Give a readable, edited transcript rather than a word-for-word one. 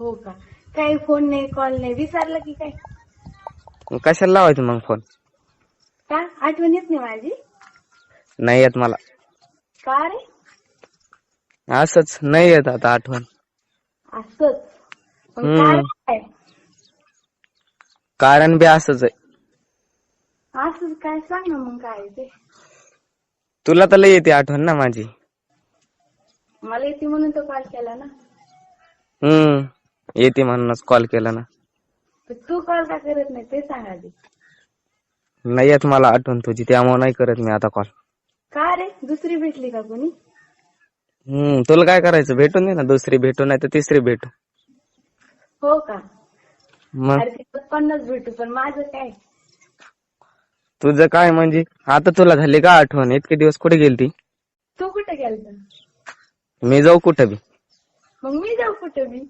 हो का? काही फोन नाही, कॉल नाही, विसरलं की काय? कशाला लावायचं मग फोन? का आठवण येत नाही माझी? नाही येत मला. का रे? असंच नाही येत आता आठवण. असंच. पण हम्म. काय? कारण बी असंच आहे. असंच काय सांग ना मग काय ते. तुला तर लय येते आठवण ना माझी. मला येते म्हणून तो कॉल केला ना. येते म्हणूनच कॉल केला ना. पण तू कॉल का करत नाही ते सांग आधी. नाही येत मला आठवण तुझी, त्यामुळे नाही करत मी आता कॉल. का रे? दुसरी भेटली का कोणी? तुला काय करायचं? भेटून दे ना, दुसरी भेटू नाही तर तिसरी भेटू. हो का? मग अरे ते 50 भेटू, पण माझं काय? तुझं काय म्हणजे? आता तुला झाली का आठवण? इतके दिवस कुठे गेलती? तू कुठे गेलता? मी जाऊ कुठं बी? मग मी जाऊ कुठे बी?